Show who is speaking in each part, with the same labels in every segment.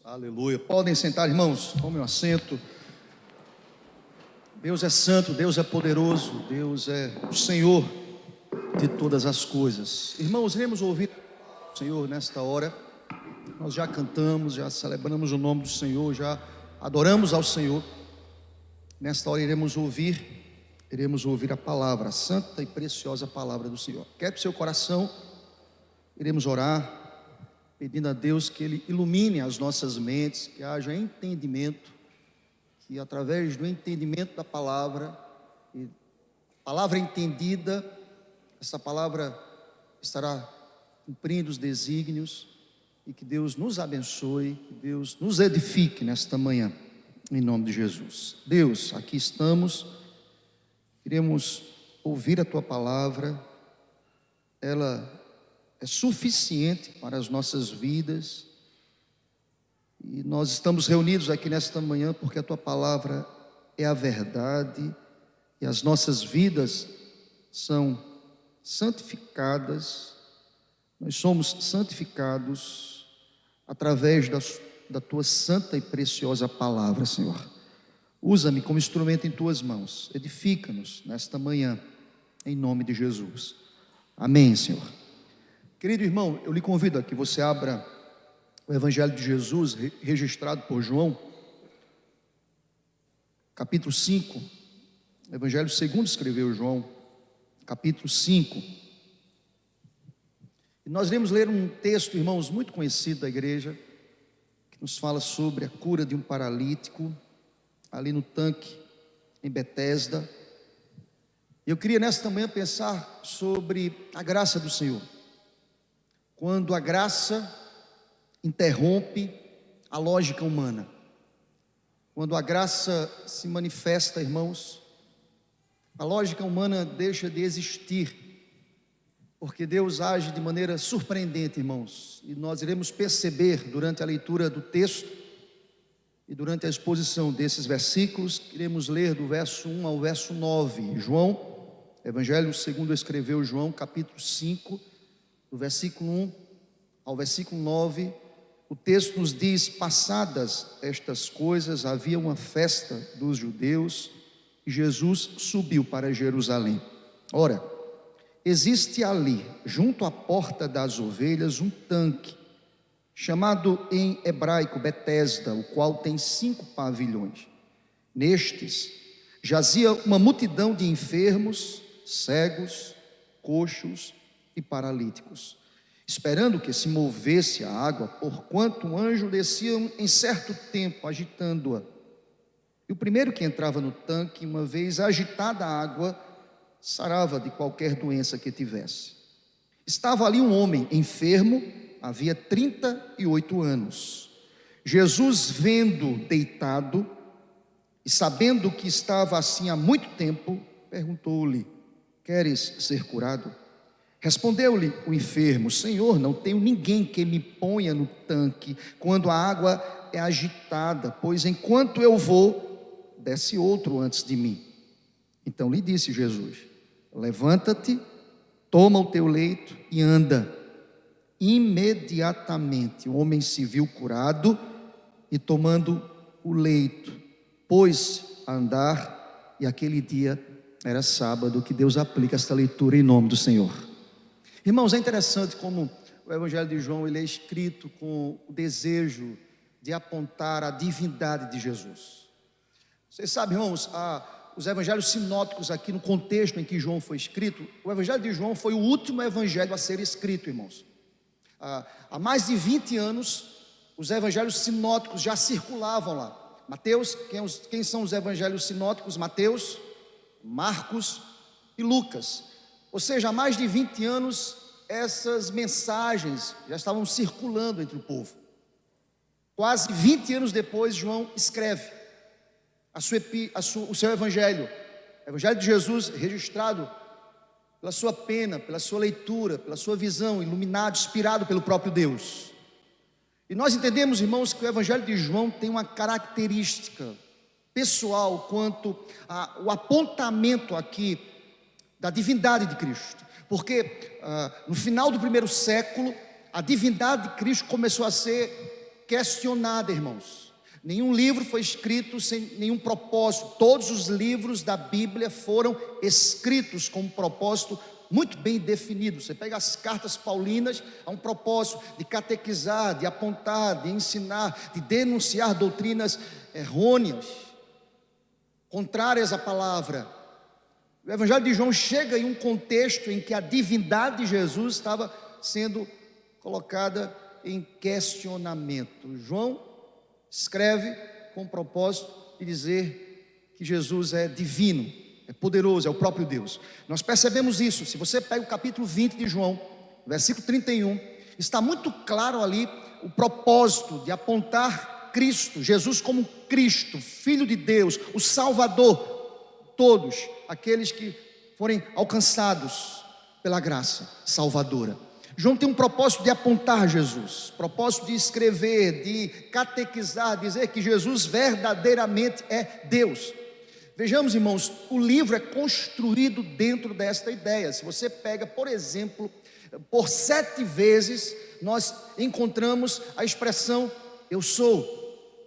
Speaker 1: Aleluia. Podem sentar, irmãos, tomem um assento. Deus é santo, Deus é poderoso, Deus é o Senhor de todas as coisas. Irmãos, iremos ouvir o Senhor nesta hora. Nós já cantamos, já celebramos o nome do Senhor, já adoramos ao Senhor. Nesta hora iremos ouvir a palavra, a santa e preciosa palavra do Senhor. Quer seu coração, iremos orar, pedindo a Deus que Ele ilumine as nossas mentes, que haja entendimento, que através do entendimento da palavra, e palavra entendida, essa palavra estará cumprindo os desígnios, e que Deus nos abençoe, que Deus nos edifique nesta manhã, em nome de Jesus. Deus, aqui estamos, iremos ouvir a Tua palavra, ela é suficiente para as nossas vidas, e nós estamos reunidos aqui nesta manhã porque a Tua palavra é a verdade, e as nossas vidas são santificadas, nós somos santificados através da Tua santa e preciosa palavra, Senhor. Usa-me como instrumento em Tuas mãos, edifica-nos nesta manhã, em nome de Jesus. Amém, Senhor. Querido irmão, eu lhe convido a que você abra o Evangelho de Jesus, registrado por João, capítulo 5, Evangelho segundo escreveu João, capítulo 5. E nós iremos ler um texto, irmãos, muito conhecido da igreja, que nos fala sobre a cura de um paralítico, ali no tanque, em Betesda. Eu queria nesta manhã pensar sobre a graça do Senhor. Quando a graça interrompe a lógica humana, quando a graça se manifesta, irmãos, a lógica humana deixa de existir, porque Deus age de maneira surpreendente, irmãos, e nós iremos perceber durante a leitura do texto e durante a exposição desses versículos. Iremos ler do verso 1 ao verso 9, João, Evangelho segundo escreveu João, capítulo 5, do versículo 1 ao versículo 9, o texto nos diz: passadas estas coisas, havia uma festa dos judeus, e Jesus subiu para Jerusalém. Ora, existe ali, junto à porta das ovelhas, um tanque, chamado em hebraico Betesda, o qual tem 5 pavilhões. Nestes jazia uma multidão de enfermos, cegos, coxos e paralíticos, esperando que se movesse a água, porquanto um anjo descia em certo tempo, agitando-a. E o primeiro que entrava no tanque, uma vez agitada a água, sarava de qualquer doença que tivesse. Estava ali um homem enfermo, havia 38 anos. Jesus, vendo deitado e sabendo que estava assim há muito tempo, perguntou-lhe: queres ser curado? Respondeu-lhe o enfermo: Senhor, não tenho ninguém que me ponha no tanque quando a água é agitada, pois enquanto eu vou, desce outro antes de mim. Então lhe disse Jesus: levanta-te, toma o teu leito e anda. Imediatamente o homem se viu curado e, tomando o leito, pôs a andar, e aquele dia era sábado. Que Deus aplique esta leitura em nome do Senhor. Irmãos, é interessante como o Evangelho de João ele é escrito com o desejo de apontar a divindade de Jesus. Vocês sabem, irmãos, os evangelhos sinóticos aqui no contexto em que João foi escrito, o Evangelho de João foi o último evangelho a ser escrito, irmãos. Há mais de 20 anos, os evangelhos sinóticos já circulavam lá. Mateus, quem são os evangelhos sinóticos? Mateus, Marcos e Lucas. Ou seja, há mais de 20 anos, essas mensagens já estavam circulando entre o povo. Quase 20 anos depois, João escreve o seu evangelho, o Evangelho de Jesus, registrado pela sua pena, pela sua leitura, pela sua visão, iluminado, inspirado pelo próprio Deus. E nós entendemos, irmãos, que o Evangelho de João tem uma característica pessoal quanto ao apontamento aqui da divindade de Cristo, porque no final do primeiro século, a divindade de Cristo começou a ser questionada, irmãos. Nenhum livro foi escrito sem nenhum propósito. Todos os livros da Bíblia foram escritos com um propósito muito bem definido. Você pega as cartas paulinas, há um propósito de catequizar, de apontar, de ensinar, de denunciar doutrinas errôneas, contrárias à palavra. O Evangelho de João chega em um contexto em que a divindade de Jesus estava sendo colocada em questionamento. João escreve com o propósito de dizer que Jesus é divino, é poderoso, é o próprio Deus. Nós percebemos isso. Se você pega o capítulo 20 de João, versículo 31, está muito claro ali o propósito de apontar Cristo, Jesus como Cristo, Filho de Deus, o Salvador, todos aqueles que forem alcançados pela graça salvadora. João tem um propósito de apontar Jesus, propósito de escrever, de catequizar, dizer que Jesus verdadeiramente é Deus. Vejamos, irmãos, o livro é construído dentro desta ideia. Se você pega, por exemplo, por 7 vezes nós encontramos a expressão eu sou.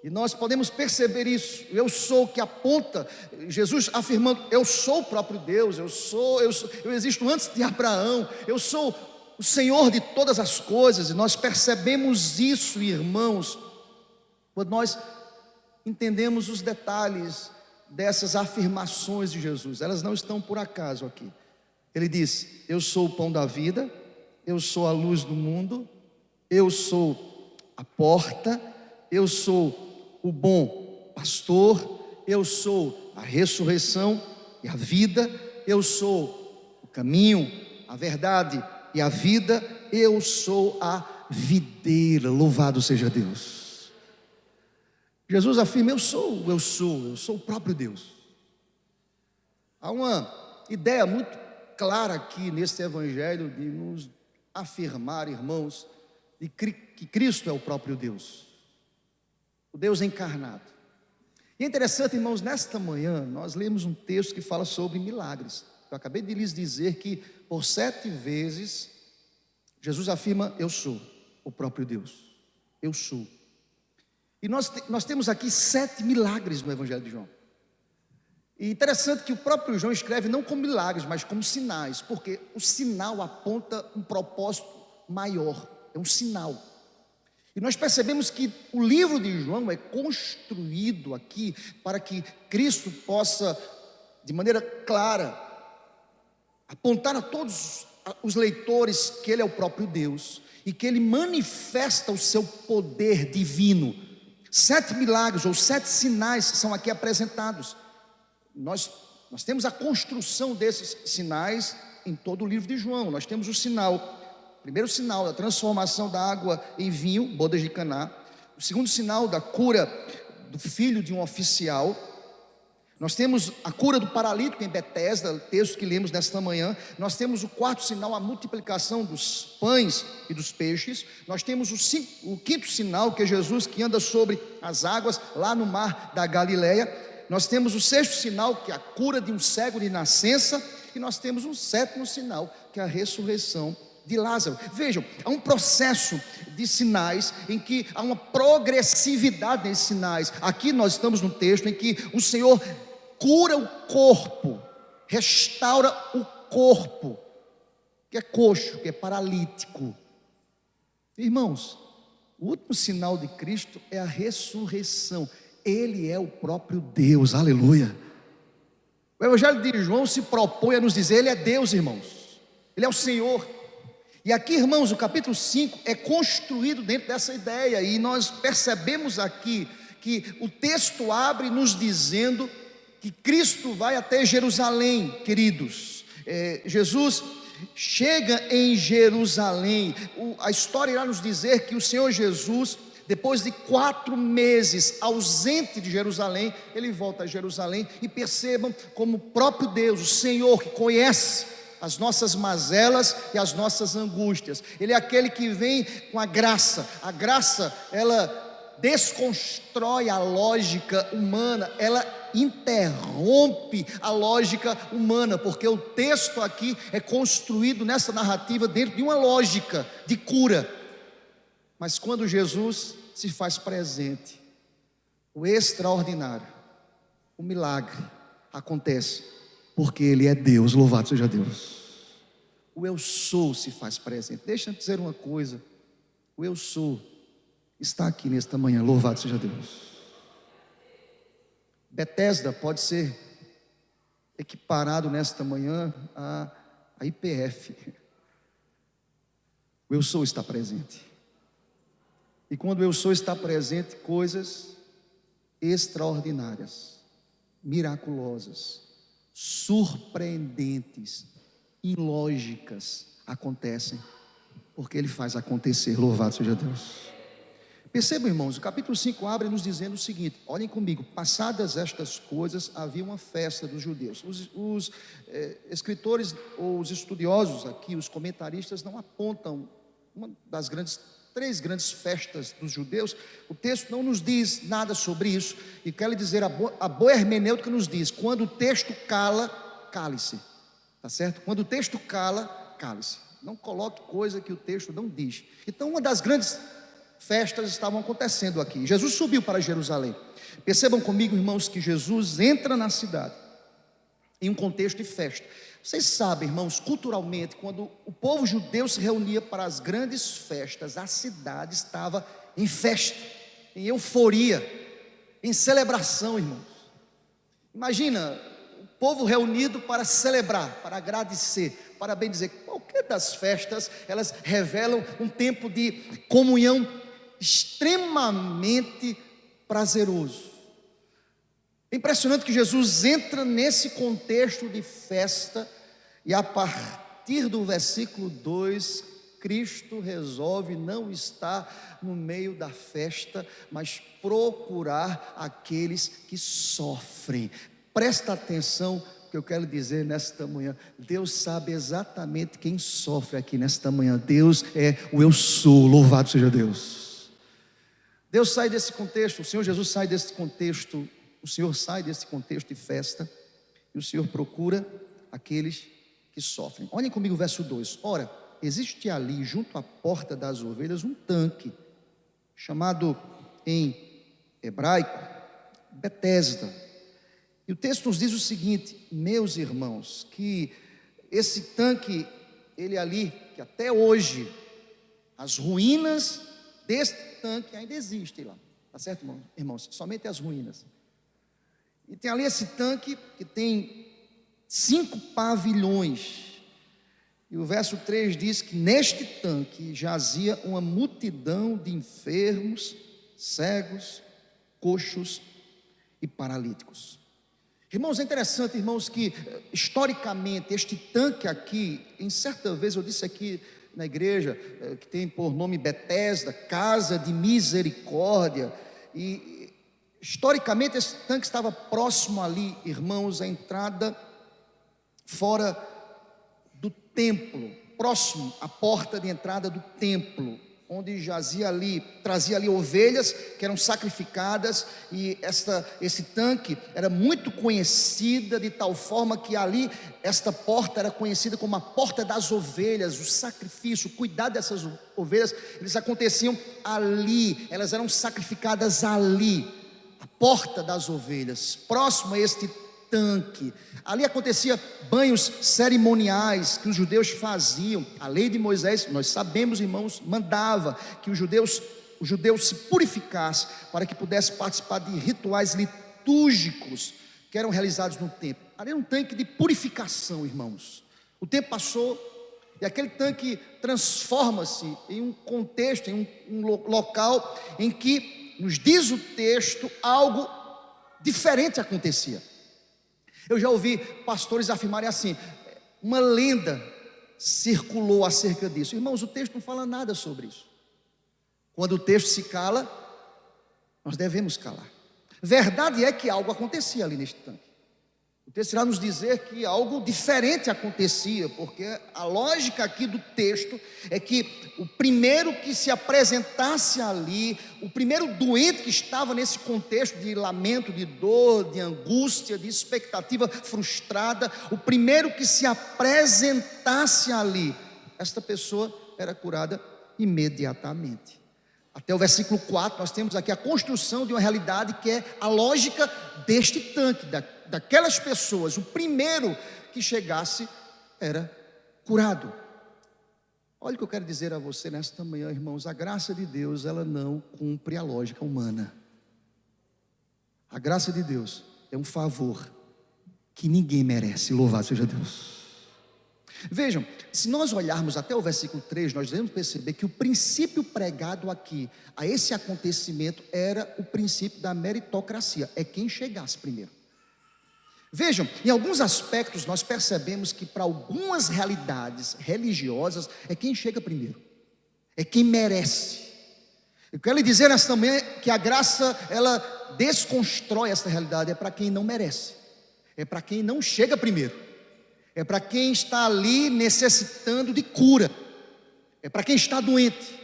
Speaker 1: E nós podemos perceber isso, eu sou, que aponta Jesus afirmando, eu sou o próprio Deus, eu existo antes de Abraão, eu sou o Senhor de todas as coisas. E nós percebemos isso, irmãos, quando nós entendemos os detalhes dessas afirmações de Jesus. Elas não estão por acaso aqui. Ele diz, eu sou o pão da vida, eu sou a luz do mundo, eu sou a porta, eu sou o bom pastor, eu sou a ressurreição e a vida, eu sou o caminho, a verdade e a vida, eu sou a videira. Louvado seja Deus. Jesus afirma, eu sou o próprio Deus. Há uma ideia muito clara aqui neste evangelho de nos afirmar, irmãos, de que Cristo é o próprio Deus, o Deus encarnado. E é interessante, irmãos, nesta manhã nós lemos um texto que fala sobre milagres. Eu acabei de lhes dizer que por 7 vezes Jesus afirma, eu sou o próprio Deus, eu sou. E nós temos aqui 7 milagres no Evangelho de João. E interessante que o próprio João escreve não como milagres, mas como sinais, porque o sinal aponta um propósito maior, é um sinal. E nós percebemos que o livro de João é construído aqui para que Cristo possa, de maneira clara, apontar a todos os leitores que Ele é o próprio Deus e que Ele manifesta o seu poder divino. 7 milagres ou 7 sinais são aqui apresentados. Nós temos a construção desses sinais em todo o livro de João. Nós temos o sinal, o primeiro sinal da transformação da água em vinho, bodas de Caná. O segundo sinal da cura do filho de um oficial. Nós temos a cura do paralítico em Betesda, o texto que lemos nesta manhã. Nós temos o 4º sinal, a multiplicação dos pães e dos peixes. Nós temos o 5º sinal, que é Jesus que anda sobre as águas lá no mar da Galileia. Nós temos o 6º sinal, que é a cura de um cego de nascença. E nós temos um 7º sinal, que é a ressurreição de Lázaro. Vejam, há um processo de sinais em que há uma progressividade nesses sinais. Aqui nós estamos num texto em que o Senhor cura o corpo, restaura o corpo, que é coxo, que é paralítico. Irmãos, o último sinal de Cristo é a ressurreição. Ele é o próprio Deus, aleluia. O Evangelho de João se propõe a nos dizer, Ele é Deus, irmãos, Ele é o Senhor. E aqui, irmãos, o capítulo 5 é construído dentro dessa ideia. E nós percebemos aqui que o texto abre nos dizendo que Cristo vai até Jerusalém, queridos. Jesus chega em Jerusalém. A história irá nos dizer que o Senhor Jesus, depois de 4 meses ausente de Jerusalém, Ele volta a Jerusalém. E percebam como o próprio Deus, o Senhor, que conhece as nossas mazelas e as nossas angústias, Ele é aquele que vem com a graça. A graça, ela desconstrói a lógica humana, ela interrompe a lógica humana, porque o texto aqui é construído nessa narrativa dentro de uma lógica de cura. Mas quando Jesus se faz presente, o extraordinário, o milagre acontece porque Ele é Deus, louvado seja Deus. O eu sou se faz presente. Deixa eu dizer uma coisa, o eu sou está aqui nesta manhã, louvado seja Deus. Betesda pode ser equiparado nesta manhã a IPF. O eu sou está presente. E quando o eu sou está presente, coisas extraordinárias, miraculosas, surpreendentes, ilógicas acontecem, porque Ele faz acontecer, louvado seja Deus. Percebam, irmãos, o capítulo 5 abre nos dizendo o seguinte, olhem comigo, passadas estas coisas, havia uma festa dos judeus. Os escritores ou os estudiosos aqui, os comentaristas, não apontam uma das três grandes festas dos judeus. O texto não nos diz nada sobre isso, e quero lhe dizer, a boa hermenêutica nos diz, quando o texto cala, cale-se, tá certo? Quando o texto cala, cale-se, não coloque coisa que o texto não diz. Então uma das grandes festas estavam acontecendo aqui, Jesus subiu para Jerusalém. Percebam comigo, irmãos, que Jesus entra na cidade, em um contexto de festa. Vocês sabem, irmãos, culturalmente, quando o povo judeu se reunia para as grandes festas, a cidade estava em festa, em euforia, em celebração, irmãos. Imagina, o povo reunido para celebrar, para agradecer, para bendizer. Qualquer das festas, elas revelam um tempo de comunhão extremamente prazeroso. É impressionante que Jesus entra nesse contexto de festa, e a partir do versículo 2, Cristo resolve não estar no meio da festa, mas procurar aqueles que sofrem. Presta atenção que eu quero dizer nesta manhã, Deus sabe exatamente quem sofre aqui nesta manhã. Deus é o eu sou, louvado seja Deus. Deus sai desse contexto, o Senhor Jesus sai desse contexto, o Senhor sai desse contexto de festa, e o Senhor procura aqueles que sofrem. Olhem comigo o verso 2, ora, existe ali junto à porta das ovelhas um tanque, chamado em hebraico, Betesda. E o texto nos diz o seguinte, meus irmãos, que esse tanque, ele ali, que até hoje, as ruínas desse tanque ainda existem lá, tá certo, irmãos? Somente as ruínas. E tem ali esse tanque que tem 5 pavilhões. E o verso 3 diz que neste tanque jazia uma multidão de enfermos, cegos, coxos e paralíticos. Irmãos, é interessante, irmãos, que historicamente este tanque aqui, em certa vez eu disse aqui na igreja, que tem por nome Betesda, casa de misericórdia, e historicamente esse tanque estava próximo ali, irmãos, à entrada fora do templo, próximo à porta de entrada do templo, onde jazia ali, trazia ali ovelhas que eram sacrificadas, e esse tanque era muito conhecida, de tal forma que ali, esta porta era conhecida como a porta das ovelhas, o sacrifício, o cuidado dessas ovelhas, eles aconteciam ali, elas eram sacrificadas ali, a porta das ovelhas, próximo a este tanque. Ali acontecia banhos cerimoniais que os judeus faziam. A lei de Moisés, nós sabemos, irmãos, mandava que os judeus se purificassem para que pudessem participar de rituais litúrgicos que eram realizados no templo. Ali era um tanque de purificação, irmãos. O tempo passou e aquele tanque transforma-se em um contexto, em um local em que, nos diz o texto, algo diferente acontecia. Eu já ouvi pastores afirmarem assim, uma lenda circulou acerca disso. Irmãos, o texto não fala nada sobre isso. Quando o texto se cala, nós devemos calar. Verdade é que algo acontecia ali neste tanque. O texto irá nos dizer que algo diferente acontecia, porque a lógica aqui do texto é que o primeiro que se apresentasse ali, o primeiro doente que estava nesse contexto de lamento, de dor, de angústia, de expectativa frustrada, o primeiro que se apresentasse ali, esta pessoa era curada imediatamente. Até o versículo 4, nós temos aqui a construção de uma realidade que é a lógica deste tanque, daquelas pessoas. O primeiro que chegasse era curado. Olha o que eu quero dizer a você nesta manhã, irmãos. A graça de Deus, ela não cumpre a lógica humana. A graça de Deus é um favor que ninguém merece. Louvado seja Deus. Vejam, se nós olharmos até o versículo 3, nós devemos perceber que o princípio pregado aqui a esse acontecimento era o princípio da meritocracia. É quem chegasse primeiro. Vejam, em alguns aspectos nós percebemos que para algumas realidades religiosas é quem chega primeiro, é quem merece. Eu quero lhe dizer nesta manhã que a graça, ela desconstrói essa realidade. É para quem não merece, é para quem não chega primeiro, é para quem está ali necessitando de cura, é para quem está doente,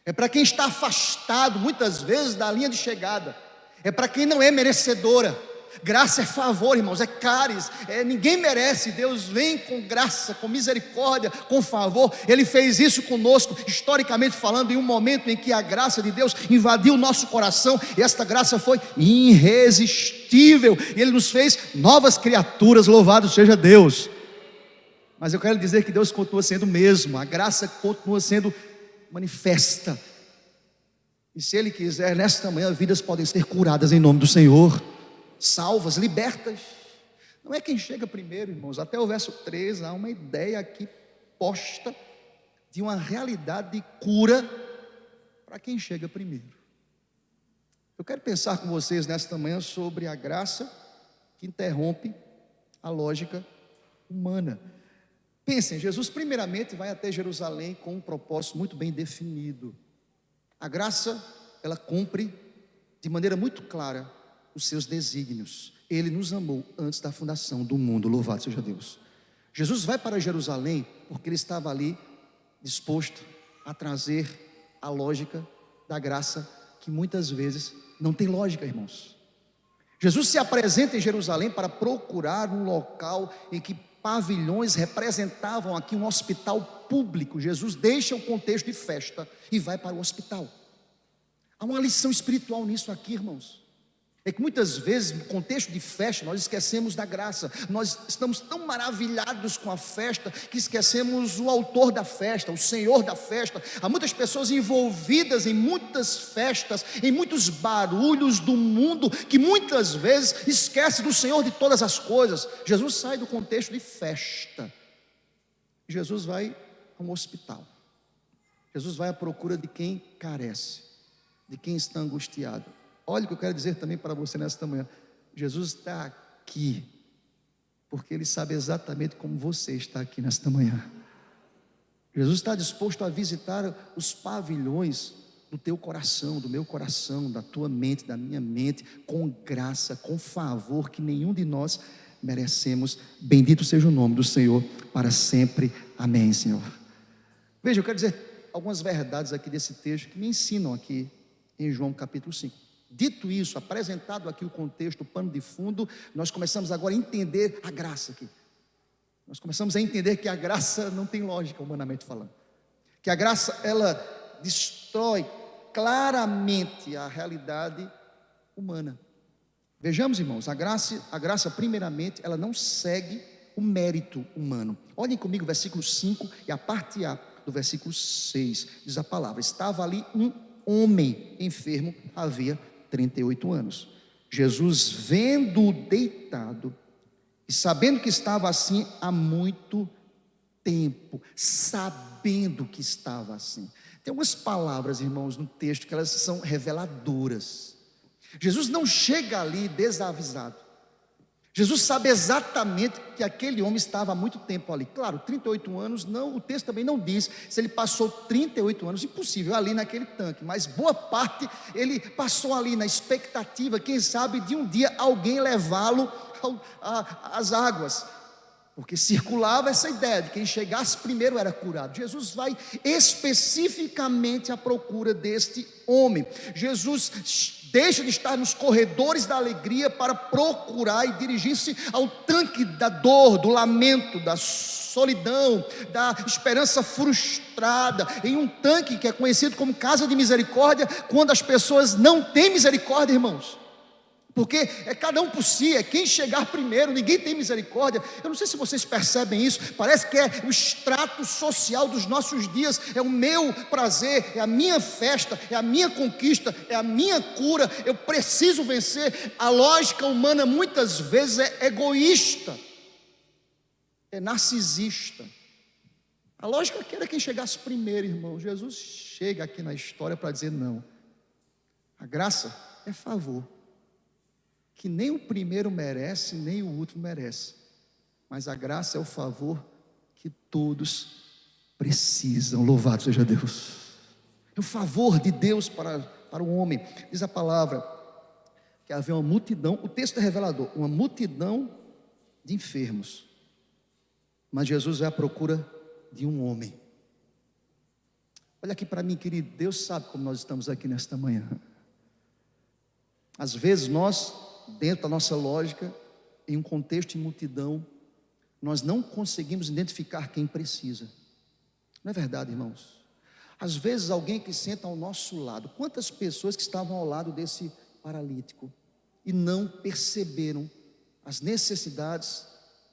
Speaker 1: é para quem está afastado muitas vezes da linha de chegada, é para quem não é merecedora. Graça é favor, irmãos, é cáris, ninguém merece. Deus vem com graça, com misericórdia, com favor. Ele fez isso conosco, historicamente falando, em um momento em que a graça de Deus invadiu o nosso coração, e esta graça foi irresistível, e Ele nos fez novas criaturas. Louvado seja Deus. Mas eu quero dizer que Deus continua sendo o mesmo, a graça continua sendo manifesta, e se Ele quiser, nesta manhã, vidas podem ser curadas em nome do Senhor, salvas, libertas. Não é quem chega primeiro, irmãos. Até o verso 3 há uma ideia aqui posta de uma realidade de cura para quem chega primeiro. Eu quero pensar com vocês nesta manhã sobre a graça que interrompe a lógica humana. Pensem, Jesus primeiramente vai até Jerusalém com um propósito muito bem definido. A graça, ela cumpre de maneira muito clara os seus desígnios. Ele nos amou antes da fundação do mundo. Louvado seja Deus. Jesus vai para Jerusalém porque ele estava ali disposto a trazer a lógica da graça, que muitas vezes não tem lógica, irmãos. Jesus se apresenta em Jerusalém para procurar um local em que pavilhões representavam aqui um hospital público. Jesus deixa o contexto de festa e vai para o hospital. Há uma lição espiritual nisso aqui, irmãos. É que muitas vezes, no contexto de festa, nós esquecemos da graça. Nós estamos tão maravilhados com a festa que esquecemos o autor da festa, o Senhor da festa. Há muitas pessoas envolvidas em muitas festas, em muitos barulhos do mundo, que muitas vezes esquecem do Senhor de todas as coisas. Jesus sai do contexto de festa. Jesus vai a um hospital. Jesus vai à procura de quem carece, de quem está angustiado. Olha o que eu quero dizer também para você nesta manhã. Jesus está aqui porque Ele sabe exatamente como você está aqui nesta manhã. Jesus está disposto a visitar os pavilhões do teu coração, do meu coração, da tua mente, da minha mente, com graça, com favor que nenhum de nós merecemos. Bendito seja o nome do Senhor para sempre. Amém, Senhor. Veja, eu quero dizer algumas verdades aqui desse texto que me ensinam aqui em João capítulo 5. Dito isso, apresentado aqui o contexto, o pano de fundo, nós começamos agora a entender a graça aqui. Nós começamos a entender que a graça não tem lógica, humanamente falando. Que a graça, ela destrói claramente a realidade humana. Vejamos, irmãos, a graça primeiramente, ela não segue o mérito humano. Olhem comigo o versículo 5 e a parte A do versículo 6. Diz a palavra: estava ali um homem enfermo, havia 38 anos. Jesus, vendo-o deitado e sabendo que estava assim há muito tempo, sabendo que estava assim. Tem algumas palavras, irmãos, no texto que elas são reveladoras. Jesus não chega ali desavisado. Jesus sabe exatamente que aquele homem estava há muito tempo ali. Claro, 38 anos, não, o texto também não diz se ele passou 38 anos, impossível, ali naquele tanque. Mas boa parte ele passou ali na expectativa, quem sabe, de um dia alguém levá-lo às águas. Porque circulava essa ideia de quem chegasse primeiro era curado. Jesus vai especificamente à procura deste homem. Jesus deixa de estar nos corredores da alegria para procurar e dirigir-se ao tanque da dor, do lamento, da solidão, da esperança frustrada, em um tanque que é conhecido como casa de misericórdia, quando as pessoas não têm misericórdia, irmãos. Porque é cada um por si, é quem chegar primeiro, ninguém tem misericórdia. Eu não sei se vocês percebem isso, parece que é o extrato social dos nossos dias, é o meu prazer, é a minha festa, é a minha conquista, é a minha cura, eu preciso vencer. A lógica humana muitas vezes é egoísta, é narcisista. A lógica que era quem chegasse primeiro, irmão. Jesus chega aqui na história para dizer não, a graça é favor, que nem o primeiro merece, nem o último merece, mas a graça é o favor que todos precisam. Louvado seja Deus. É o favor de Deus para o homem. Diz a palavra que havia uma multidão, o texto é revelador, uma multidão de enfermos, mas Jesus vai à procura de um homem. Olha aqui para mim, querido, Deus sabe como nós estamos aqui nesta manhã. Às vezes nós, dentro da nossa lógica, em um contexto de multidão, nós não conseguimos identificar quem precisa. Não é verdade, irmãos? Às vezes alguém que senta ao nosso lado, quantas pessoas que estavam ao lado desse paralítico e não perceberam as necessidades,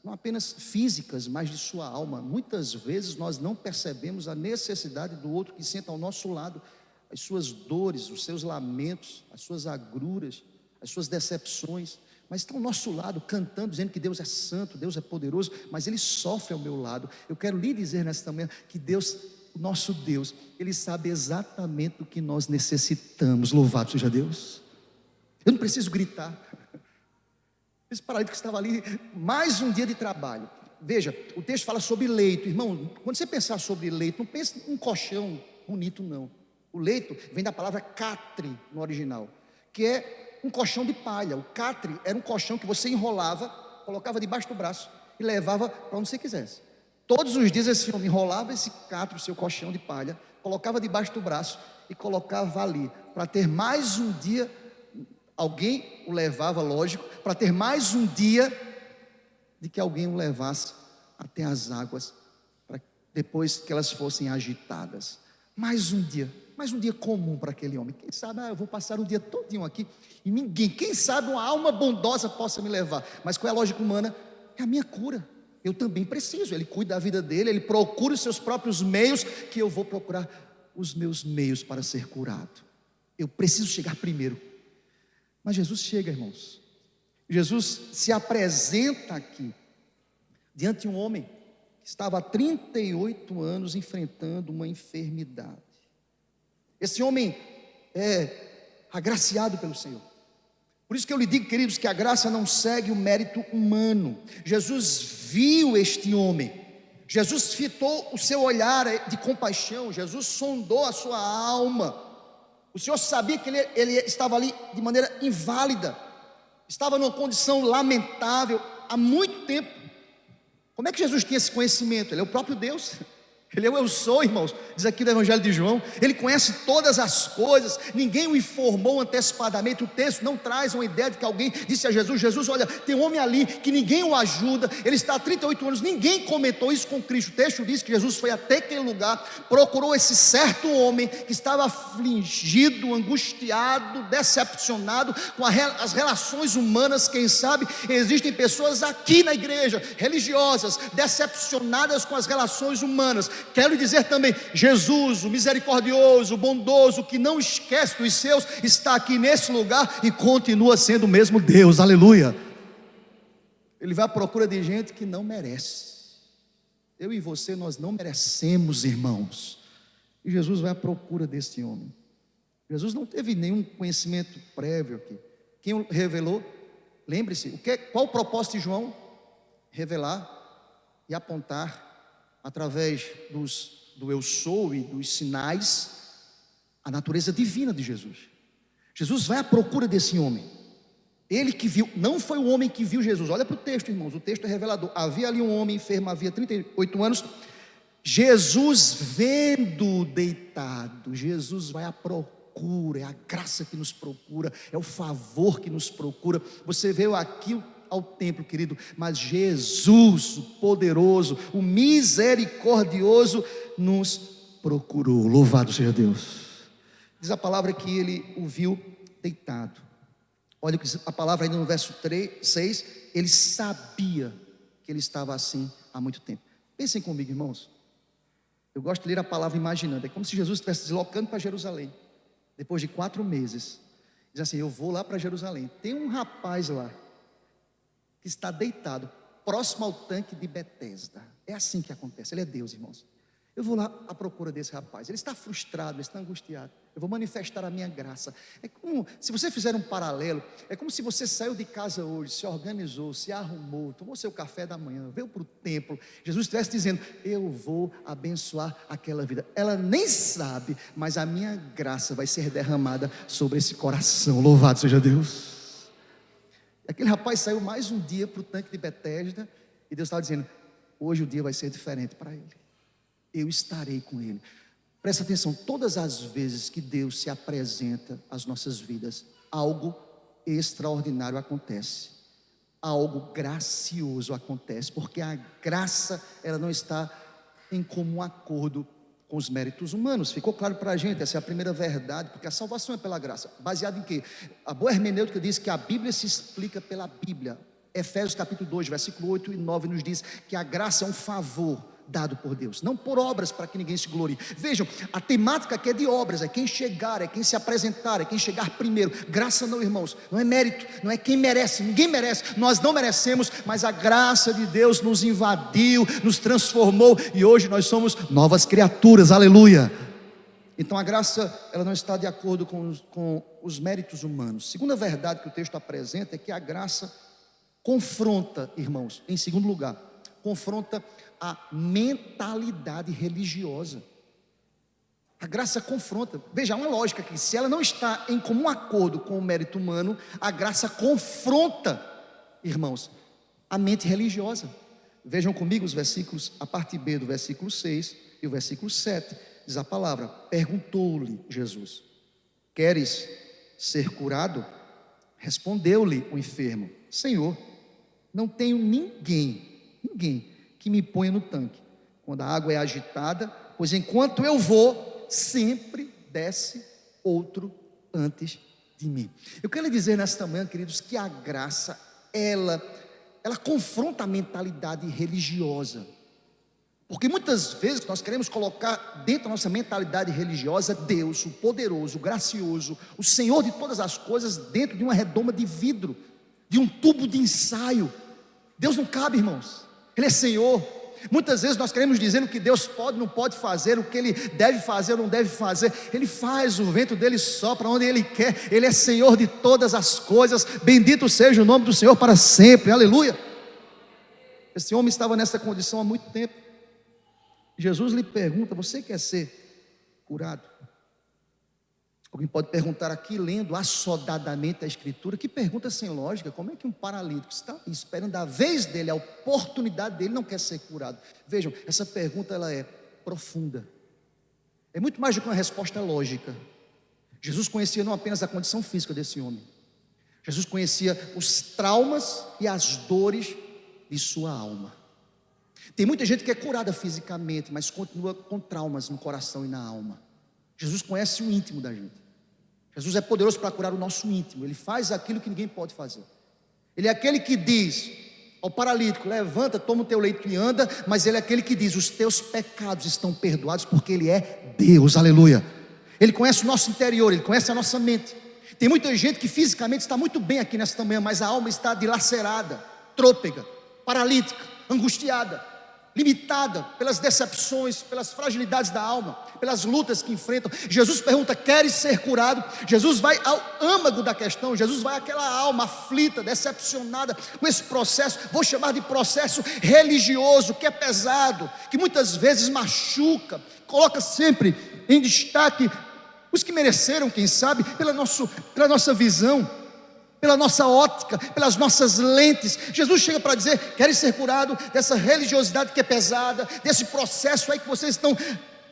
Speaker 1: não apenas físicas, mas de sua alma. Muitas vezes nós não percebemos a necessidade do outro que senta ao nosso lado, as suas dores, os seus lamentos, as suas agruras, as suas decepções, mas está ao nosso lado cantando, dizendo que Deus é santo, Deus é poderoso, mas ele sofre ao meu lado. Eu quero lhe dizer nesta manhã que Deus, o nosso Deus, ele sabe exatamente o que nós necessitamos. Louvado seja Deus. Eu não preciso gritar. Esse paralítico que estava ali, mais um dia de trabalho. Veja, o texto fala sobre leito. Irmão, quando você pensar sobre leito, não pense em um colchão bonito, não. O leito vem da palavra catre no original, que é um colchão de palha. O catre era um colchão que você enrolava, colocava debaixo do braço e levava para onde você quisesse. Todos os dias esse homem enrolava esse catre, o seu colchão de palha, colocava debaixo do braço e colocava ali, para ter mais um dia. Alguém o levava, lógico, para ter mais um dia de que alguém o levasse até as águas, para depois que elas fossem agitadas. Mais um dia comum para aquele homem. Quem sabe, eu vou passar o dia todinho aqui e ninguém, quem sabe uma alma bondosa possa me levar. Mas qual é a lógica humana? É a minha cura. Eu também preciso. Ele cuida da vida dele, ele procura os seus próprios meios, que eu vou procurar os meus meios para ser curado. Eu preciso chegar primeiro. Mas Jesus chega, irmãos. Jesus se apresenta aqui diante de um homem que estava há 38 anos enfrentando uma enfermidade. Esse homem é agraciado pelo Senhor. Por isso que eu lhe digo, queridos, que a graça não segue o mérito humano. Jesus viu este homem, Jesus fitou o seu olhar de compaixão, Jesus sondou a sua alma. O Senhor sabia que ele estava ali de maneira inválida, estava numa condição lamentável há muito tempo. Como é que Jesus tinha esse conhecimento? Ele é o próprio Deus. Ele é o eu sou, irmãos, diz aqui no Evangelho de João. Ele conhece todas as coisas, ninguém o informou antecipadamente. O texto não traz uma ideia de que alguém disse a Jesus: Jesus, olha, tem um homem ali que ninguém o ajuda, ele está há 38 anos, ninguém comentou isso com Cristo. O texto diz que Jesus foi até aquele lugar, procurou esse certo homem que estava afligido, angustiado, decepcionado com as relações humanas. Quem sabe existem pessoas aqui na igreja, religiosas, decepcionadas com as relações humanas. Quero dizer também, Jesus, o misericordioso, o bondoso, que não esquece dos seus, está aqui nesse lugar e continua sendo o mesmo Deus, aleluia. Ele vai à procura de gente que não merece. Eu e você, nós não merecemos, irmãos. E Jesus vai à procura desse homem. Jesus não teve nenhum conhecimento prévio aqui. Quem o revelou? Lembre-se, qual o propósito de João? Revelar e apontar através do eu sou e dos sinais, a natureza divina de Jesus. Jesus vai à procura desse homem. Ele que viu, não foi o homem que viu Jesus. Olha para o texto, irmãos, o texto é revelador. Havia ali um homem enfermo, havia 38 anos. Jesus vendo deitado, Jesus vai à procura procura, é a graça que nos procura, é o favor que nos procura. Você veio aqui ao templo, querido, mas Jesus, o poderoso, o misericordioso, nos procurou. Louvado seja Deus. Diz a palavra que ele o viu deitado. Olha que a palavra ainda no verso 6, ele sabia que ele estava assim há muito tempo. Pensem comigo, irmãos. Eu gosto de ler a palavra imaginando. É como se Jesus estivesse deslocando para Jerusalém. Depois de 4 meses. Diz assim, eu vou lá para Jerusalém. Tem um rapaz lá, que está deitado, próximo ao tanque de Betesda. É assim que acontece, ele é Deus, irmãos. Eu vou lá à procura desse rapaz. Ele está frustrado, ele está angustiado. Eu vou manifestar a minha graça. É como, se você fizer um paralelo, é como se você saiu de casa hoje, se organizou, se arrumou, tomou seu café da manhã, veio para o templo. Jesus estivesse dizendo, eu vou abençoar aquela vida. Ela nem sabe, mas a minha graça vai ser derramada sobre esse coração. Louvado seja Deus. Aquele rapaz saiu mais um dia para o tanque de Betesda, e Deus estava dizendo, hoje o dia vai ser diferente para ele. Eu estarei com ele. Presta atenção, todas as vezes que Deus se apresenta às nossas vidas, algo extraordinário acontece, algo gracioso acontece, porque a graça, ela não está em comum acordo com os méritos humanos. Ficou claro para a gente, essa é a primeira verdade, porque a salvação é pela graça. Baseado em quê? A boa hermenêutica diz que a Bíblia se explica pela Bíblia. Efésios capítulo 2, versículo 8 e 9 nos diz que a graça é um favor dado por Deus, não por obras para que ninguém se glorie. Vejam, a temática aqui é de obras, é quem chegar, é quem se apresentar, é quem chegar primeiro. Graça não, irmãos, não é mérito, não é quem merece, ninguém merece, nós não merecemos, mas a graça de Deus nos invadiu, nos transformou, e hoje nós somos novas criaturas, aleluia. Então a graça, ela não está de acordo com os méritos humanos. Segunda verdade que o texto apresenta é que a graça confronta, irmãos, em segundo lugar, confronta a mentalidade religiosa. A graça confronta. Veja, há uma lógica aqui. Se ela não está em comum acordo com o mérito humano, a graça confronta, irmãos, a mente religiosa. Vejam comigo os versículos, a parte B do versículo 6 e o versículo 7. Diz a palavra, perguntou-lhe Jesus, queres ser curado? Respondeu-lhe o enfermo, Senhor, não tenho ninguém que me ponha no tanque quando a água é agitada, pois enquanto eu vou, sempre desce outro antes de mim. Eu quero lhe dizer nesta manhã, queridos, que a graça, ela confronta a mentalidade religiosa, porque muitas vezes nós queremos colocar dentro da nossa mentalidade religiosa Deus, o poderoso, o gracioso, o Senhor de todas as coisas, dentro de uma redoma de vidro, de um tubo de ensaio. Deus não cabe, irmãos. Ele é Senhor. Muitas vezes nós queremos dizer o que Deus pode, não pode fazer, o que Ele deve fazer ou não deve fazer. Ele faz, o vento dele sopra onde Ele quer. Ele é Senhor de todas as coisas. Bendito seja o nome do Senhor para sempre, aleluia. Esse homem estava nessa condição há muito tempo. Jesus lhe pergunta, você quer ser curado? Alguém pode perguntar aqui, lendo assodadamente a Escritura, que pergunta sem lógica, como é que um paralítico está esperando a vez dele, a oportunidade dele, não quer ser curado? Vejam, essa pergunta ela é profunda, é muito mais do que uma resposta lógica. Jesus conhecia não apenas a condição física desse homem, Jesus conhecia os traumas e as dores de sua alma. Tem muita gente que é curada fisicamente, mas continua com traumas no coração e na alma. Jesus conhece o íntimo da gente. Jesus é poderoso para curar o nosso íntimo. Ele faz aquilo que ninguém pode fazer. Ele é aquele que diz ao paralítico, levanta, toma o teu leito e anda. Mas Ele é aquele que diz, os teus pecados estão perdoados, porque Ele é Deus, aleluia. Ele conhece o nosso interior, Ele conhece a nossa mente. Tem muita gente que fisicamente está muito bem aqui nesta manhã, mas a alma está dilacerada, trôpega, paralítica, angustiada, limitada pelas decepções, pelas fragilidades da alma, pelas lutas que enfrentam. Jesus pergunta, queres ser curado? Jesus vai ao âmago da questão. Jesus vai àquela alma aflita, decepcionada com esse processo, vou chamar de processo religioso, que é pesado, que muitas vezes machuca, coloca sempre em destaque os que mereceram, quem sabe, pela nossa visão, pela nossa ótica, pelas nossas lentes. Jesus chega para dizer, querem ser curado dessa religiosidade que é pesada, desse processo aí que vocês estão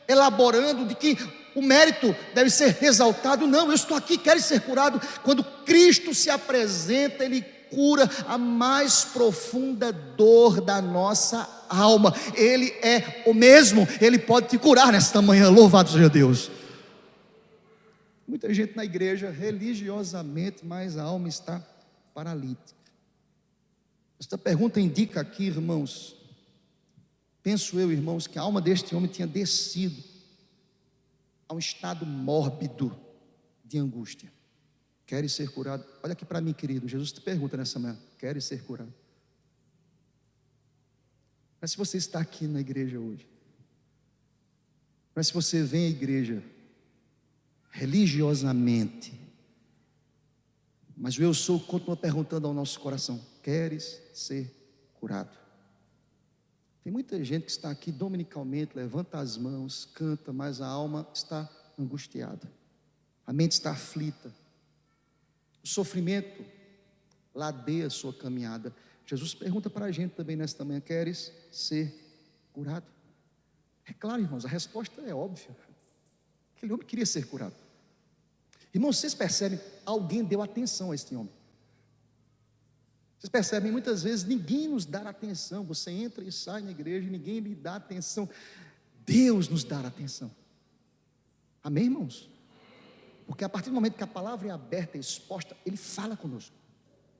Speaker 1: elaborando, de que o mérito deve ser exaltado. Não, eu estou aqui, quero ser curado. Quando Cristo se apresenta, Ele cura a mais profunda dor da nossa alma. Ele é o mesmo, Ele pode te curar nesta manhã, louvado seja Deus. Muita gente na igreja religiosamente, mas a alma está paralítica. Esta pergunta indica aqui, irmãos, penso eu, irmãos, que a alma deste homem tinha descido a um estado mórbido de angústia. Queres ser curado? Olha aqui para mim, querido. Jesus te pergunta nessa manhã: queres ser curado? Mas se você está aqui na igreja hoje, mas se você vem à igreja religiosamente, mas o eu sou continua perguntando ao nosso coração: queres ser curado? Tem muita gente que está aqui dominicalmente, levanta as mãos, canta, mas a alma está angustiada, a mente está aflita, o sofrimento ladeia a sua caminhada. Jesus pergunta para a gente também nesta manhã: queres ser curado? É claro, irmãos, a resposta é óbvia. Aquele homem queria ser curado. Irmãos, vocês percebem, alguém deu atenção a este homem. Vocês percebem, muitas vezes ninguém nos dá atenção. Você entra e sai na igreja e ninguém lhe dá atenção. Deus nos dá atenção. Amém, irmãos? Porque a partir do momento que a palavra é aberta e exposta, Ele fala conosco,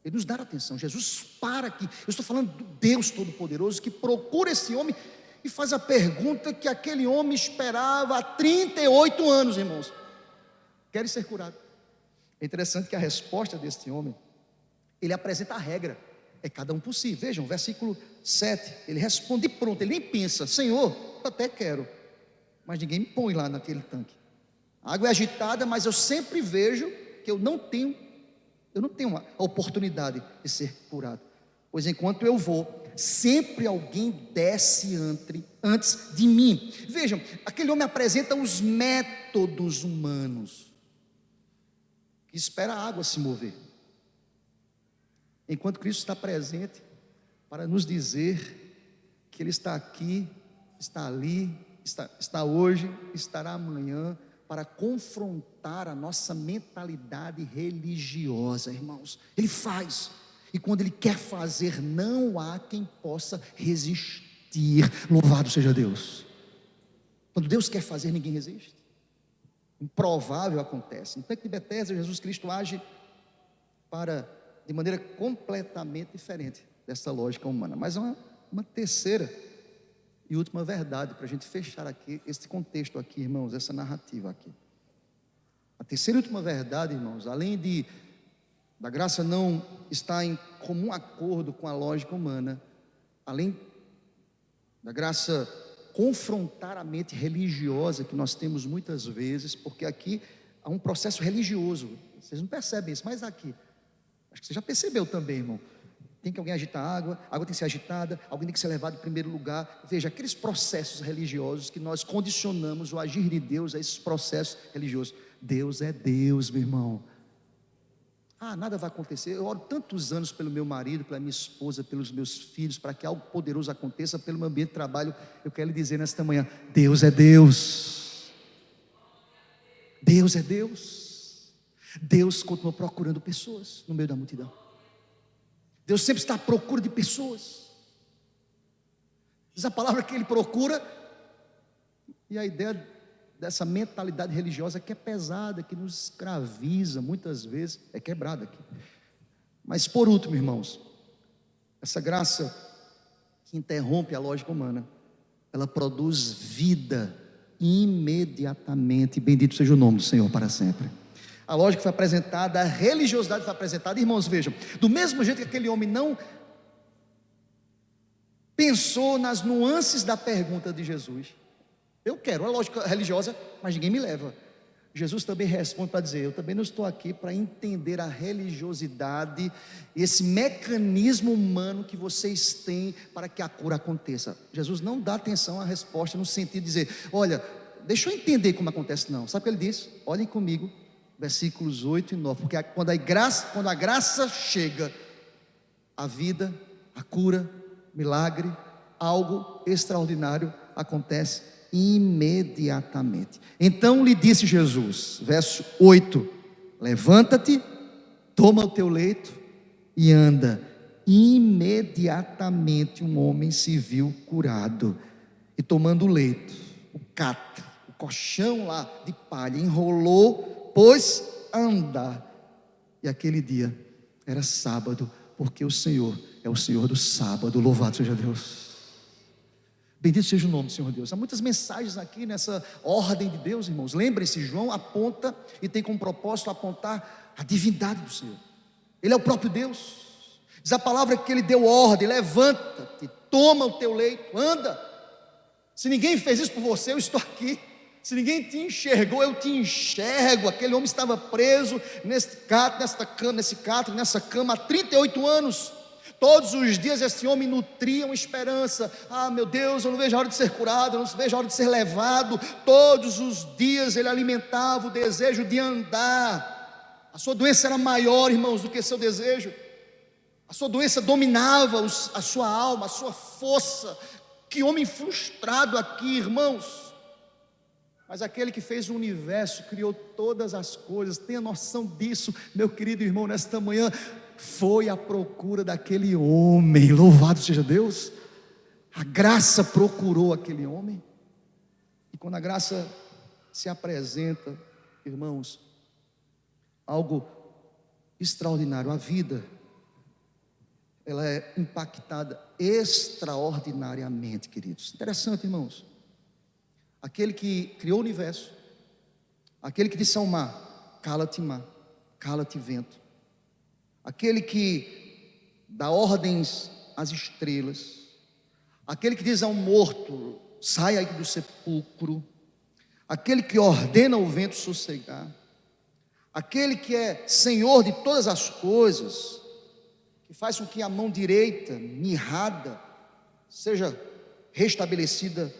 Speaker 1: Ele nos dá atenção. Jesus para aqui. Eu estou falando do Deus Todo-Poderoso que procura esse homem e faz a pergunta que aquele homem esperava há 38 anos, irmãos: queres ser curado? É interessante que a resposta deste homem, ele apresenta a regra, é cada um por si. Vejam, versículo 7, ele responde pronto, ele nem pensa: Senhor, eu até quero, mas ninguém me põe lá naquele tanque. A água é agitada, mas eu sempre vejo que eu não tenho a oportunidade de ser curado, pois enquanto eu vou, sempre alguém desce antes de mim. Vejam, aquele homem apresenta os métodos humanos, que espera a água se mover, enquanto Cristo está presente para nos dizer que Ele está aqui, está ali, está hoje, estará amanhã, para confrontar a nossa mentalidade religiosa, irmãos. Ele faz, e quando Ele quer fazer, não há quem possa resistir. Louvado seja Deus. Quando Deus quer fazer, ninguém resiste. Improvável acontece. No tanque de Betesda, Jesus Cristo age de maneira completamente diferente dessa lógica humana. Mas uma terceira e última verdade, para a gente fechar aqui esse contexto aqui, irmãos, essa narrativa aqui. A terceira e última verdade, irmãos, além da graça não estar em comum acordo com a lógica humana, além da graça confrontar a mente religiosa que nós temos muitas vezes, porque aqui há um processo religioso, vocês não percebem isso, mas aqui, acho que você já percebeu também, irmão. Tem que alguém agitar a água tem que ser agitada, alguém tem que ser levado em primeiro lugar. Veja, aqueles processos religiosos que nós condicionamos o agir de Deus a esses processos religiosos. Deus é Deus, meu irmão. Nada vai acontecer. Eu oro tantos anos pelo meu marido, pela minha esposa, pelos meus filhos, para que algo poderoso aconteça pelo meu ambiente de trabalho. Eu quero lhe dizer nesta manhã: Deus é Deus. Deus é Deus. Deus continua procurando pessoas no meio da multidão. Deus sempre está à procura de pessoas. Diz a palavra que Ele procura, e a ideia dessa mentalidade religiosa que é pesada, que nos escraviza muitas vezes, é quebrada aqui. Mas por último, irmãos, essa graça que interrompe a lógica humana, ela produz vida imediatamente. Bendito seja o nome do Senhor para sempre. A lógica foi apresentada, a religiosidade foi apresentada. Irmãos, vejam, do mesmo jeito que aquele homem não pensou nas nuances da pergunta de Jesus: eu quero a lógica religiosa, mas ninguém me leva. Jesus também responde para dizer: eu também não estou aqui para entender a religiosidade, esse mecanismo humano que vocês têm para que a cura aconteça. Jesus não dá atenção à resposta no sentido de dizer: olha, deixa eu entender como acontece, não. Sabe o que ele diz? Olhem comigo, versículos 8 e 9, porque quando a graça chega, a vida, a cura, milagre, algo extraordinário acontece imediatamente. Então lhe disse Jesus, verso 8: levanta-te, toma o teu leito e anda. Imediatamente um homem se viu curado, e tomando o leito, o catre, o colchão lá de palha, enrolou, pôs a andar. E aquele dia era sábado, porque o Senhor é o Senhor do sábado. Louvado seja Deus. Bendito seja o nome do Senhor Deus. Há muitas mensagens aqui nessa ordem de Deus, irmãos. Lembrem-se, João aponta e tem como propósito apontar a divindade do Senhor. Ele é o próprio Deus. Diz a palavra que ele deu ordem: levanta-te, toma o teu leito, anda. Se ninguém fez isso por você, eu estou aqui. Se ninguém te enxergou, eu te enxergo. Aquele homem estava preso nesse catre, nessa cama há 38 anos. Todos os dias esse homem nutria uma esperança. Ah, meu Deus, eu não vejo a hora de ser curado, eu não vejo a hora de ser levado. Todos os dias ele alimentava o desejo de andar. A sua doença era maior, irmãos, do que seu desejo. A sua doença dominava a sua alma, a sua força. Que homem frustrado aqui, irmãos. Mas aquele que fez o universo, criou todas as coisas, tenha noção disso, meu querido irmão, nesta manhã, foi à procura daquele homem. Louvado seja Deus. A graça procurou aquele homem. E quando a graça se apresenta, irmãos, algo extraordinário. A vida, ela é impactada extraordinariamente, queridos. Interessante, irmãos. Aquele que criou o universo, aquele que disse ao mar: cala-te mar, cala-te vento, aquele que dá ordens às estrelas, aquele que diz ao morto: saia do sepulcro, aquele que ordena o vento sossegar, aquele que é Senhor de todas as coisas, que faz com que a mão direita, mirrada, seja restabelecida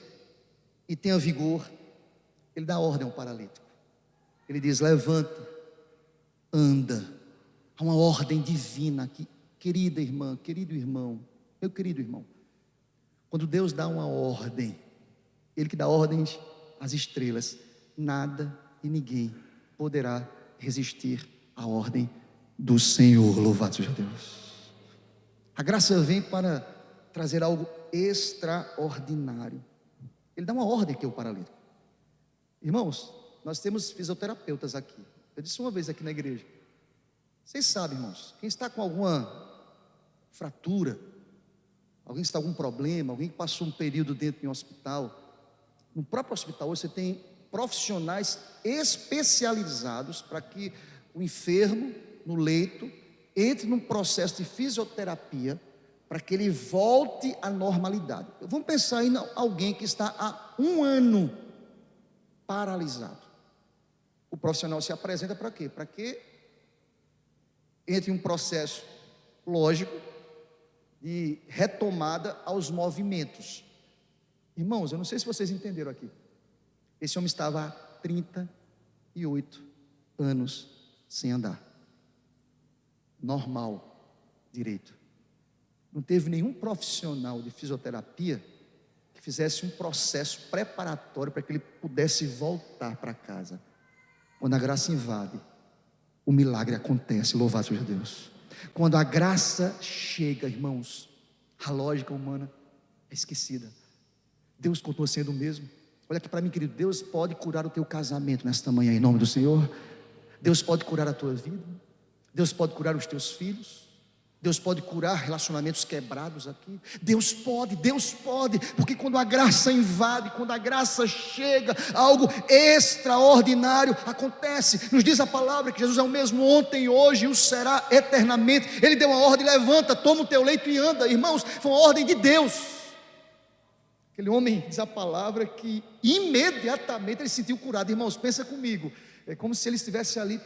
Speaker 1: e tenha vigor. Ele dá ordem ao paralítico. Ele diz: levanta, anda. Há uma ordem divina aqui, querida irmã, querido irmão, meu querido irmão. Quando Deus dá uma ordem, Ele que dá ordens às estrelas, nada e ninguém poderá resistir à ordem do Senhor. Louvado seja Deus. A graça vem para trazer algo extraordinário. Ele dá uma ordem aqui ao paralítico. Irmãos, nós temos fisioterapeutas aqui. Eu disse uma vez aqui na igreja. Vocês sabem, irmãos, quem está com alguma fratura, alguém que está com algum problema, alguém que passou um período dentro de um hospital, no próprio hospital você tem profissionais especializados para que o enfermo no leito entre num processo de fisioterapia para que ele volte à normalidade. Vamos pensar em alguém que está há 1 ano paralisado. O profissional se apresenta para quê? Para que entre um processo lógico de retomada aos movimentos. Irmãos, eu não sei se vocês entenderam aqui. Esse homem estava há 38 anos sem andar. Normal, direito. Não teve nenhum profissional de fisioterapia que fizesse um processo preparatório para que ele pudesse voltar para casa. Quando a graça invade, o milagre acontece. Louvado seja Deus. Quando a graça chega, irmãos, a lógica humana é esquecida. Deus continua sendo o mesmo. Olha aqui para mim, querido. Deus pode curar o teu casamento nesta manhã, em nome do Senhor. Deus pode curar a tua vida. Deus pode curar os teus filhos. Deus pode curar relacionamentos quebrados aqui. Deus pode, porque quando a graça invade, quando a graça chega, algo extraordinário acontece. Nos diz a palavra que Jesus é o mesmo ontem, hoje e o será eternamente. Ele deu uma ordem: levanta, toma o teu leito e anda. Irmãos, foi uma ordem de Deus. Aquele homem, diz a palavra, que imediatamente ele se sentiu curado. Irmãos, pensa comigo, é como se ele estivesse ali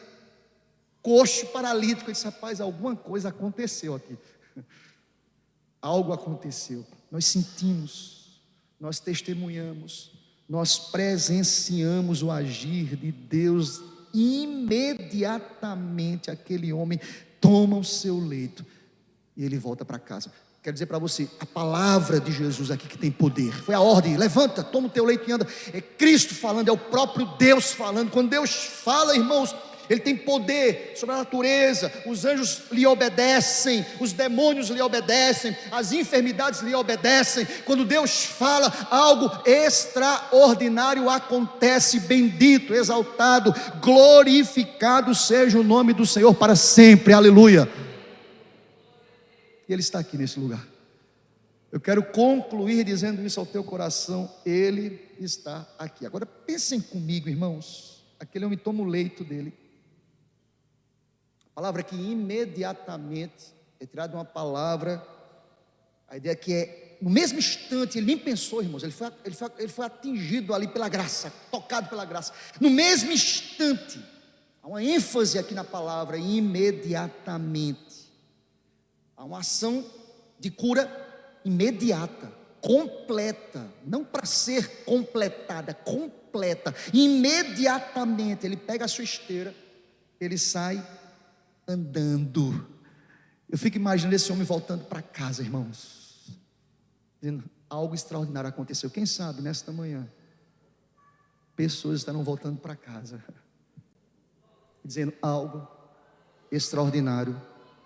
Speaker 1: coxo, paralítico. Ele disse: rapaz, alguma coisa aconteceu aqui. Algo aconteceu. Nós sentimos, nós testemunhamos, nós presenciamos o agir de Deus. Imediatamente aquele homem toma o seu leito e ele volta para casa. Quero dizer para você, a palavra de Jesus aqui que tem poder. Foi a ordem, levanta, toma o teu leito e anda. É Cristo falando, é o próprio Deus falando. Quando Deus fala, irmãos, Ele tem poder sobre a natureza. Os anjos lhe obedecem, os demônios lhe obedecem, as enfermidades lhe obedecem. Quando Deus fala, algo extraordinário acontece. Bendito, exaltado, glorificado seja o nome do Senhor para sempre, aleluia. E Ele está aqui nesse lugar. Eu quero concluir dizendo isso ao teu coração. Ele está aqui. Agora pensem comigo, irmãos. Aquele homem toma o leito dele. A palavra que imediatamente é tirada de uma palavra. A ideia que é no mesmo instante. Ele nem pensou, irmãos. Ele foi atingido ali pela graça, tocado pela graça. No mesmo instante. Há uma ênfase aqui na palavra imediatamente. Há uma ação de cura imediata, completa, não para ser completada, completa. Imediatamente ele pega a sua esteira, ele sai andando. Eu fico imaginando esse homem voltando para casa, irmãos, dizendo, algo extraordinário aconteceu. Quem sabe nesta manhã pessoas estarão voltando para casa, dizendo, algo extraordinário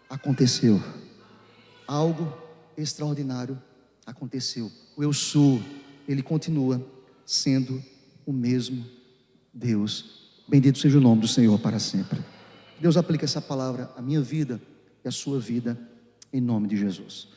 Speaker 1: aconteceu. Algo extraordinário aconteceu. O eu sou, Ele continua sendo o mesmo Deus. Bendito seja o nome do Senhor para sempre. Deus aplica essa palavra à minha vida e à sua vida, em nome de Jesus.